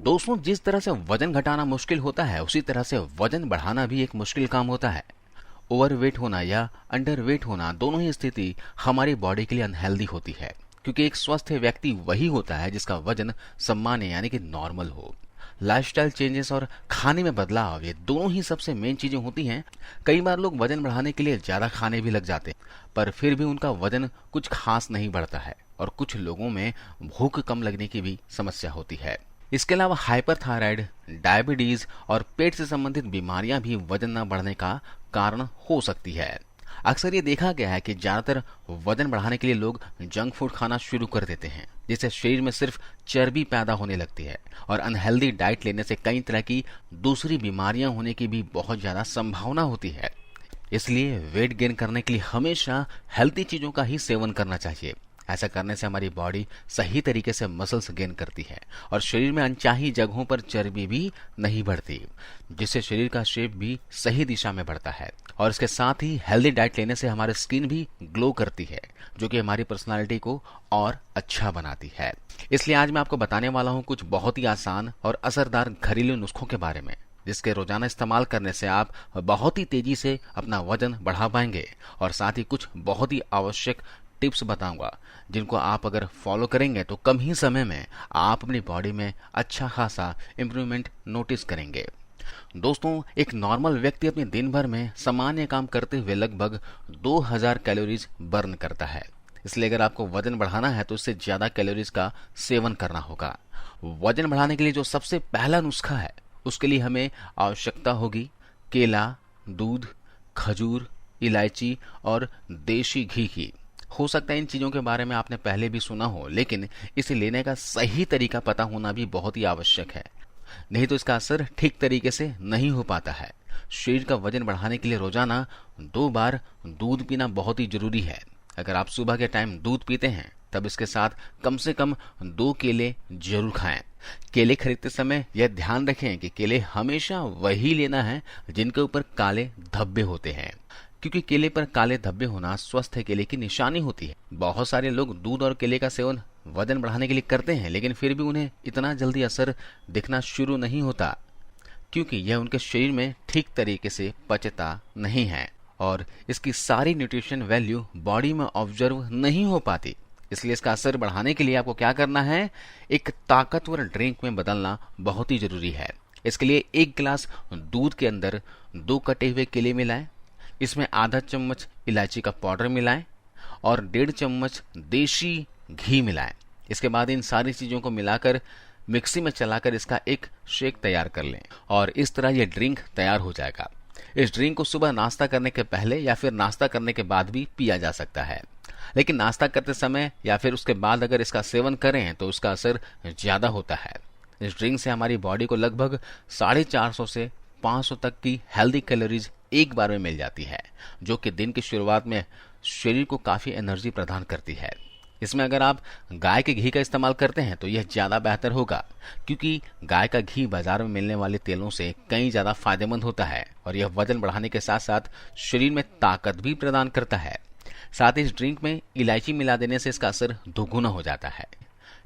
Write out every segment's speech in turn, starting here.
दोस्तों, जिस तरह से वजन घटाना मुश्किल होता है उसी तरह से वजन बढ़ाना भी एक मुश्किल काम होता है। ओवरवेट होना या अंडरवेट होना, दोनों ही स्थिति हमारी बॉडी के लिए अनहेल्दी होती है, क्योंकि एक स्वस्थ व्यक्ति वही होता है जिसका वजन सामान्य यानी कि नॉर्मल हो। लाइफस्टाइल चेंजेस और खाने में बदलाव, ये दोनों ही सबसे मेन चीजें होती हैं। कई बार लोग वजन बढ़ाने के लिए ज्यादा खाने भी लग जाते हैं, पर फिर भी उनका वजन कुछ खास नहीं बढ़ता है, और कुछ लोगों में भूख कम लगने की भी समस्या होती है। इसके अलावा हाइपरथायराइड, डायबिटीज और पेट से संबंधित बीमारियां भी वजन न बढ़ने का कारण हो सकती है। अक्सर ये देखा गया है कि ज्यादातर वजन बढ़ाने के लिए लोग जंक फूड खाना शुरू कर देते हैं, जिससे शरीर में सिर्फ चर्बी पैदा होने लगती है, और अनहेल्दी डाइट लेने से कई तरह की दूसरी बीमारियां होने की भी बहुत ज्यादा संभावना होती है। इसलिए वेट गेन करने के लिए हमेशा हेल्दी चीजों का ही सेवन करना चाहिए। ऐसा करने से हमारी बॉडी सही तरीके से मसल्स गेन करती है और शरीर में अनचाही जगहों पर चर्बी भी नहीं बढ़ती, जिससे शरीर का शेप भी सही दिशा में बढ़ता है। और इसके साथ ही हेल्दी डाइट लेने से हमारी स्किन भी ग्लो करती है, जो कि हमारी पर्सनालिटी को और अच्छा बनाती है। इसलिए आज मैं आपको बताने वाला हूँ कुछ बहुत ही आसान और असरदार घरेलू नुस्खों के बारे में, जिसके रोजाना इस्तेमाल करने से आप बहुत ही तेजी से अपना वजन बढ़ा पाएंगे। और साथ ही कुछ बहुत ही आवश्यक टिप्स बताऊंगा, जिनको आप अगर फॉलो करेंगे तो कम ही समय में आप अपनी बॉडी में अच्छा खासा इंप्रूवमेंट नोटिस करेंगे। दोस्तों, एक नॉर्मल व्यक्ति अपने दिन भर में सामान्य काम करते हुए लगभग 2000 कैलोरीज बर्न करता है। इसलिए अगर आपको वजन बढ़ाना है तो इससे ज्यादा कैलोरीज का सेवन करना होगा। वजन बढ़ाने के लिए जो सबसे पहला नुस्खा है, उसके लिए हमें आवश्यकता होगी केला, दूध, खजूर, इलायची और देशी घी की। हो सकता है इन चीजों के बारे में आपने पहले भी सुना हो, लेकिन इसे लेने का सही तरीका पता होना भी बहुत ही आवश्यक है, नहीं तो इसका असर ठीक तरीके से नहीं हो पाता है। शरीर का वजन बढ़ाने के लिए रोजाना 2 बार दूध पीना बहुत ही जरूरी है। अगर आप सुबह के टाइम दूध पीते हैं तब इसके साथ कम से कम 2 केले जरूर खाएं। केले खरीदते समय यह ध्यान रखें कि केले हमेशा वही लेना है जिनके ऊपर काले धब्बे होते हैं, क्योंकि केले पर काले धब्बे होना स्वस्थ केले की निशानी होती है। बहुत सारे लोग दूध और केले का सेवन वजन बढ़ाने के लिए करते हैं, लेकिन फिर भी उन्हें इतना जल्दी असर दिखना शुरू नहीं होता, क्योंकि यह उनके शरीर में ठीक तरीके से पचता नहीं है और इसकी सारी न्यूट्रिशन वैल्यू बॉडी में ऑब्जर्व नहीं हो पाती। इसलिए इसका असर बढ़ाने के लिए आपको क्या करना है, एक ताकतवर ड्रिंक में बदलना बहुत ही जरूरी है। इसके लिए 1 गिलास दूध के अंदर 2 कटे हुए केले मिलाएं, इसमें आधा चम्मच इलायची का पाउडर मिलाएं और 1.5 चम्मच देशी घी मिलाएं। इसके बाद इन सारी चीजों को मिलाकर मिक्सी में चलाकर इसका एक शेक तैयार कर लें और इस तरह यह ड्रिंक तैयार हो जाएगा। इस ड्रिंक को सुबह नाश्ता करने के पहले या फिर नाश्ता करने के बाद भी पिया जा सकता है, लेकिन नाश्ता करते समय या फिर उसके बाद अगर इसका सेवन करें तो उसका असर ज्यादा होता है। इस ड्रिंक से हमारी बॉडी को लगभग 450 से 500 तक की हेल्दी कैलोरीज एक बार में मिल जाती है, जो कि दिन की शुरुआत में शरीर को काफी एनर्जी प्रदान करती है। इसमें अगर आप गाय के घी का इस्तेमाल करते हैं तो यह ज्यादा बेहतर होगा, क्योंकि गाय का घी बाजार में मिलने वाले तेलों से कहीं ज्यादा फायदेमंद होता है और यह वजन बढ़ाने के साथ साथ शरीर में ताकत भी प्रदान करता है। साथ ही इस ड्रिंक में इलायची मिला देने से इसका असर दोगुना हो जाता है,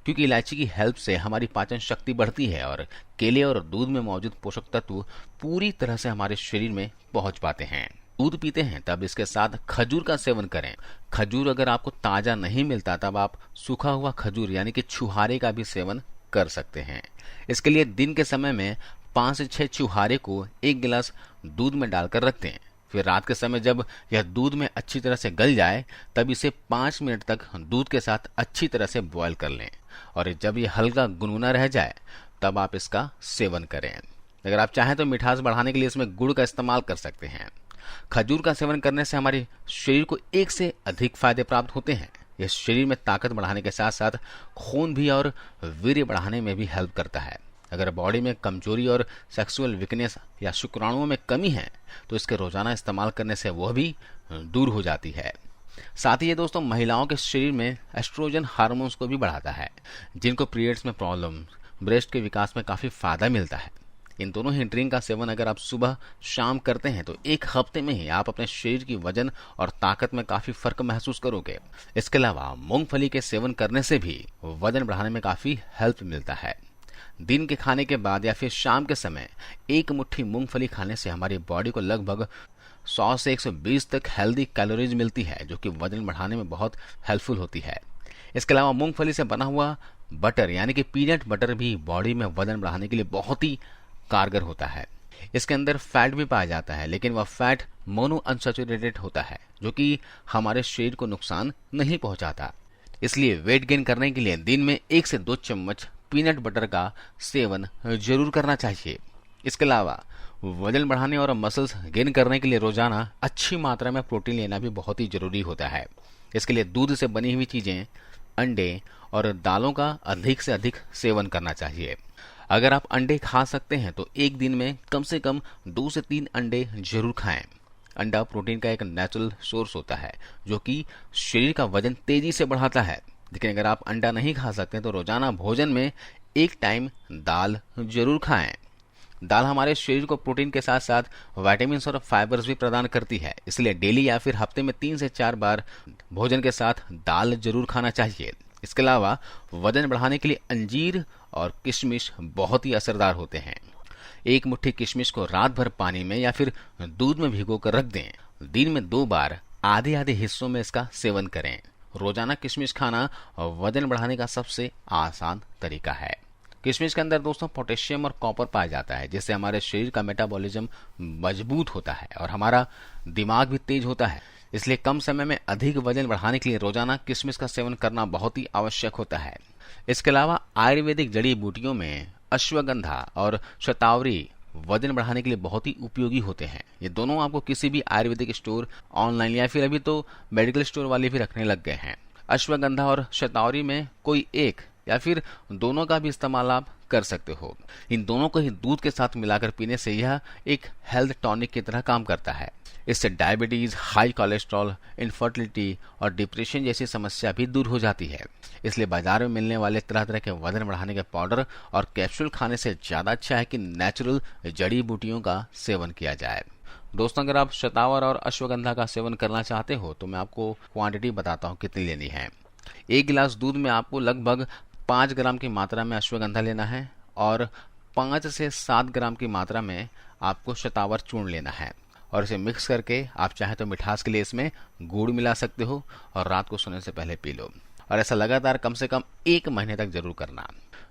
क्योंकि इलायची की हेल्प से हमारी पाचन शक्ति बढ़ती है और केले और दूध में मौजूद पोषक तत्व पूरी तरह से हमारे शरीर में पहुंच पाते हैं। दूध पीते हैं तब इसके साथ खजूर का सेवन करें। खजूर अगर आपको ताजा नहीं मिलता तब आप सूखा हुआ खजूर यानी कि छुहारे का भी सेवन कर सकते हैं। इसके लिए दिन के समय में 5 से 6 छुहारे को 1 गिलास दूध में डालकर रखते हैं। फिर रात के समय जब यह दूध में अच्छी तरह से गल जाए तब इसे 5 मिनट तक दूध के साथ अच्छी तरह से बॉयल कर लें और जब यह हल्का गुनगुना रह जाए तब आप इसका सेवन करें। अगर आप चाहें तो मिठास बढ़ाने के लिए इसमें गुड़ का इस्तेमाल कर सकते हैं। खजूर का सेवन करने से हमारे शरीर को 1 से अधिक फायदे प्राप्त होते हैं। यह शरीर में ताकत बढ़ाने के साथ साथ खून भी और वीर्य बढ़ाने में भी हेल्प करता है। अगर बॉडी में कमजोरी और सेक्सुअल वीकनेस या शुक्राणुओं में कमी है तो इसके रोजाना इस्तेमाल करने से वह भी दूर हो जाती है। साथ ही ये दोस्तों महिलाओं के शरीर में एस्ट्रोजन हार्मोन्स को भी बढ़ाता है, जिनको पीरियड्स में प्रॉब्लम, ब्रेस्ट के विकास में काफी फायदा मिलता है। इन दोनों ही ड्रिंक का सेवन अगर आप सुबह शाम करते हैं तो 1 हफ्ते में ही आप अपने शरीर की वजन और ताकत में काफी फर्क महसूस करोगे। इसके अलावा मूंगफली के सेवन करने से भी वजन बढ़ाने में काफी हेल्प मिलता है। दिन के खाने के बाद या फिर शाम के समय एक मुट्ठी मूंगफली खाने से हमारी बॉडी को लगभग 100 से 120 तक हेल्दी कैलोरीज मिलती है, जो कि वजन बढ़ाने में बहुत हेल्पफुल होती है। इसके अलावा मूंगफली से बना हुआ बटर यानी कि पीनट बटर भी बॉडी में वजन बढ़ाने के लिए बहुत ही कारगर होता है। इसके अंदर फैट भी पाया जाता है, लेकिन वह फैट मोनो अनसैचुरेटेड होता है, जो कि हमारे शरीर को नुकसान नहीं पहुंचाता। इसलिए वेट गेन करने के लिए दिन में 1 से 2 चम्मच पीनट बटर का सेवन जरूर करना चाहिए। इसके अलावा वजन बढ़ाने और मसल्स गेन करने के लिए रोजाना अच्छी मात्रा में प्रोटीन लेना भी बहुत ही जरूरी होता है। इसके लिए दूध से बनी हुई चीजें, अंडे और दालों का अधिक से अधिक सेवन करना चाहिए। अगर आप अंडे खा सकते हैं तो एक दिन में कम से कम 2 से 3 अंडे जरूर खाएं। अंडा प्रोटीन का एक नेचुरल सोर्स होता है, जो कि शरीर का वजन तेजी से बढ़ाता है। लेकिन अगर आप अंडा नहीं खा सकते तो रोजाना भोजन में एक टाइम दाल जरूर खाएं। दाल हमारे शरीर को प्रोटीन के साथ साथ विटामिन और फाइबर्स भी प्रदान करती है, इसलिए डेली या फिर हफ्ते में 3 से 4 बार भोजन के साथ दाल जरूर खाना चाहिए। इसके अलावा वजन बढ़ाने के लिए अंजीर और किशमिश बहुत ही असरदार होते हैं। एक मुट्ठी किशमिश को रात भर पानी में या फिर दूध में भिगो कर रख दें। दिन में 2 बार आधे आधे हिस्सों में इसका सेवन करें। रोजाना किशमिश खाना वजन बढ़ाने का सबसे आसान तरीका है। किशमिश के अंदर दोस्तों पोटेशियम और कॉपर पाया जाता है, जिससे हमारे शरीर का मेटाबॉलिज्म मजबूत होता है और हमारा दिमाग भी तेज होता है। इसलिए कम समय में अधिक वजन बढ़ाने के लिए रोजाना किशमिश का सेवन करना बहुत ही आवश्यक होता है। इसके अलावा आयुर्वेदिक जड़ी बूटियों में अश्वगंधा और शतावरी वजन बढ़ाने के लिए बहुत ही उपयोगी होते हैं। ये दोनों आपको किसी भी आयुर्वेदिक स्टोर, ऑनलाइन या फिर अभी तो मेडिकल स्टोर वाले भी रखने लग गए हैं। अश्वगंधा और शतावरी में कोई एक या फिर दोनों का भी इस्तेमाल आप कर सकते हो। इन दोनों को ही दूध के साथ मिलाकर पीने से यह एक हेल्थ टॉनिक की तरह काम करता है। इससे डायबिटीज, हाई कोलेस्ट्रॉल, इनफर्टिलिटी और डिप्रेशन जैसी समस्या भी दूर हो जाती है। इसलिए बाजार में मिलने वाले तरह तरह के वजन बढ़ाने के पाउडर और कैप्सूल खाने से ज्यादा अच्छा है कि नेचुरल जड़ी बूटियों का सेवन किया जाए। दोस्तों, अगर आप शतावर और अश्वगंधा का सेवन करना चाहते हो तो मैं आपको क्वांटिटी बताता हूँ कितनी लेनी है। 1 गिलास दूध में आपको लगभग 5 ग्राम की मात्रा में अश्वगंधा लेना है और 5 से 7 ग्राम की मात्रा में आपको शतावर चूर्ण लेना है और इसे मिक्स करके आप चाहे तो मिठास के लिए इसमें गुड़ मिला सकते हो और रात को सोने से पहले पी लो। और ऐसा लगातार कम से कम 1 महीने तक जरूर करना।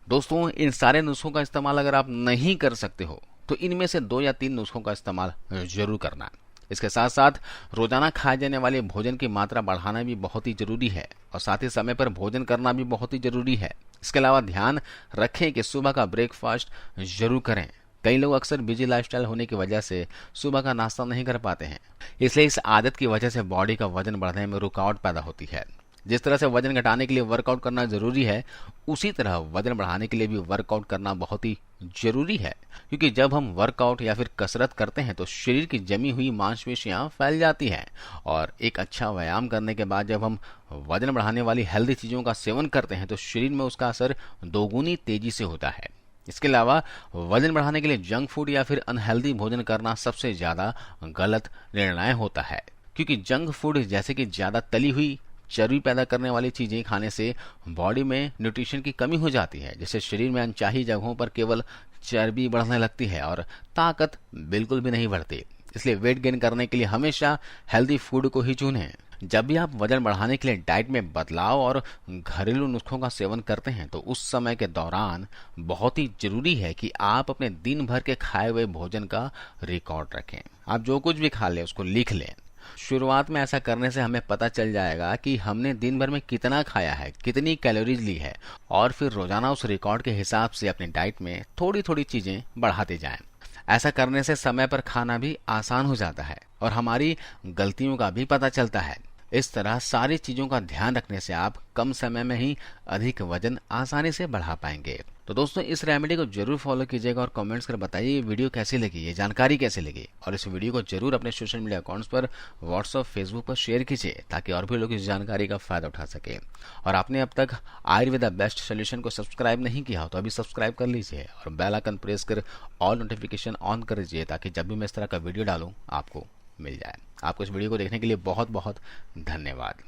दोस्तों, इन सारे नुस्खों का इस्तेमाल अगर आप नहीं कर सकते हो तो इनमें से 2 या 3 नुस्खों का इस्तेमाल जरूर करना। इसके साथ साथ रोजाना खाए जाने वाले भोजन की मात्रा बढ़ाना भी बहुत ही जरूरी है और साथ ही समय पर भोजन करना भी बहुत ही जरूरी है। इसके अलावा ध्यान रखें कि सुबह का ब्रेकफास्ट जरूर करें। कई लोग अक्सर बिजी लाइफस्टाइल होने की वजह से सुबह का नाश्ता नहीं कर पाते हैं, इसलिए इस आदत की वजह से बॉडी का वजन बढ़ने में रुकावट पैदा होती है। जिस तरह से वजन घटाने के लिए वर्कआउट करना जरूरी है, उसी तरह वजन बढ़ाने के लिए भी वर्कआउट करना बहुत ही जरूरी है, क्योंकि जब हम वर्कआउट या फिर कसरत करते हैं तो शरीर की जमी हुई मांसपेशियां फैल जाती हैं और एक अच्छा व्यायाम करने के बाद जब हम वजन बढ़ाने वाली हेल्दी चीजों का सेवन करते हैं तो शरीर में उसका असर दोगुनी तेजी से होता है। इसके अलावा वजन बढ़ाने के लिए जंक फूड या फिर अनहेल्दी भोजन करना सबसे ज्यादा गलत निर्णय होता है, क्योंकि जंक फूड जैसे कि ज्यादा तली हुई, चर्बी पैदा करने वाली चीजें खाने से बॉडी में न्यूट्रिशन की कमी हो जाती है, जिससे शरीर में अनचाही जगहों पर केवल चर्बी बढ़ने लगती है और ताकत बिल्कुल भी नहीं बढ़ती। इसलिए वेट गेन करने के लिए हमेशा हेल्दी फूड को ही चुनें। जब भी आप वजन बढ़ाने के लिए डाइट में बदलाव और घरेलू नुस्खों का सेवन करते हैं तो उस समय के दौरान बहुत ही जरूरी है कि आप अपने दिन भर के खाए हुए भोजन का रिकॉर्ड रखें। आप जो कुछ भी खा लें उसको लिख लें। शुरुआत में ऐसा करने से हमें पता चल जाएगा कि हमने दिन भर में कितना खाया है, कितनी कैलोरीज ली है, और फिर रोजाना उस रिकॉर्ड के हिसाब से अपनी डाइट में थोड़ी थोड़ी चीजें बढ़ाते जाएं। ऐसा करने से समय पर खाना भी आसान हो जाता है और हमारी गलतियों का भी पता चलता है। इस तरह सारी चीजों का ध्यान रखने से आप कम समय में ही अधिक वजन आसानी से बढ़ा पाएंगे। तो दोस्तों, इस रेमेडी को जरूर फॉलो कीजिएगा और कमेंट्स कर बताइए ये वीडियो कैसी लगी, ये जानकारी कैसी लगी, और इस वीडियो को जरूर अपने सोशल मीडिया अकाउंट्स पर, व्हाट्सएप, फेसबुक पर शेयर कीजिए ताकि और भी लोग इस जानकारी का फायदा उठा सके। और आपने अब तक आयुर्वेदा बेस्ट सोल्यूशन को सब्सक्राइब नहीं किया हो तो अभी सब्सक्राइब कर लीजिए और बेल आइकन प्रेस कर ऑल नोटिफिकेशन ऑन कर दीजिए ताकि जब भी मैं इस तरह का वीडियो डालूं आपको मिल जाए। आपको इस वीडियो को देखने के लिए बहुत बहुत धन्यवाद।